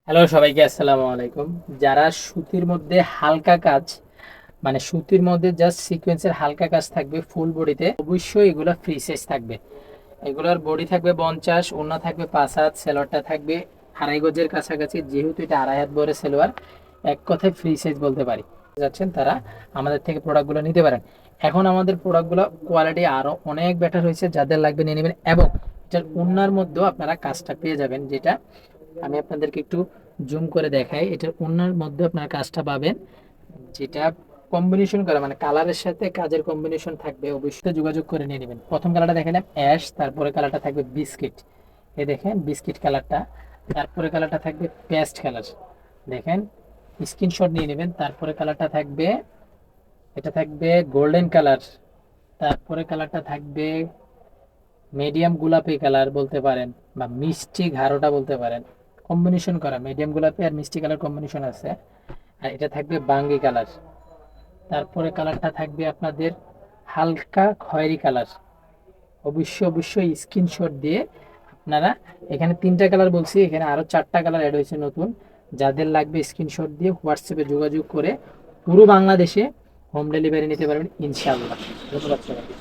Hello সবাইকে আসসালামু আলাইকুম। যারা সুতির মধ্যে হালকা কাজ, মানে সুতির মধ্যে জাস্ট সিকোয়েন্সের হালকা কাজ থাকবে ফুল বডিতে, অবশ্যই এগুলো ফ্রি সাইজ থাকবে। এগুলোর বডি থাকবে 50, ওড়না থাকবে 5 হাত, সেলোয়ারটা থাকবে 2.5 গজের কাছাকাছি। যেহেতু এটা 2.5 হাত বড় সেলোয়ার, এক কথায় ফ্রি সাইজ বলতে পারি। যাচ্ছেন তারা আমাদের থেকে প্রোডাক্টগুলো নিতে পারেন। এখন আমাদের প্রোডাক্টগুলো কোয়ালিটি আরও অনেক বেটার হয়েছে, যাদের লাগবে নিয়ে নেবেন। এবং এটার ওড়নার মধ্যেও আপনারা কাজটা পেয়ে যাবেন, যেটা আমি আপনাদেরকে একটু জুম করে দেখাই। এটার ওড়নার মধ্যে আপনার কাজটা পাবেন, যেটা কম্বিনেশন করা, মানে কালারের সাথে কাজের কম্বিনেশন থাকবে। অবশ্যই যোগাযোগ করে নিয়ে নেবেন। প্রথম কালারটা দেখালাম অ্যাশ, তারপরে কালারটা থাকবে বিস্কিট, এই দেখেন বিস্কিট কালারটা। তারপরে কালারটা থাকবে পেস্ট কালার, দেখেন, স্ক্রিনশট নিয়ে নেবেন। তারপরে কালারটা থাকবে, এটা থাকবে গোল্ডেন কালার। তারপরে কালারটা থাকবে মিডিয়াম গোলাপি কালার বলতে পারেন, বা মিষ্টি ঘাড়োটা বলতে পারেন। কম্বিনেশন করা মিডিয়াম গোলাপি আর মিষ্টি কালার কম্বিনেশন আছে। আর এটা থাকবে বাঙ্গি কালার। তারপরে কালারটা থাকবে আপনাদের হালকা খয়েরি কালার। অবশ্যই স্ক্রিনশট দিয়ে আপনারা, এখানে 3টা কালার বলছি, এখানে আরো 4টা কালার অ্যাড হয়েছে নতুন। যাদের লাগবে স্ক্রিনশট দিয়ে হোয়াটসঅ্যাপে যোগাযোগ করে পুরো বাংলাদেশে হোম ডেলিভারি নিতে পারবেন ইনশাআল্লাহ। ধন্যবাদ সবাইকে।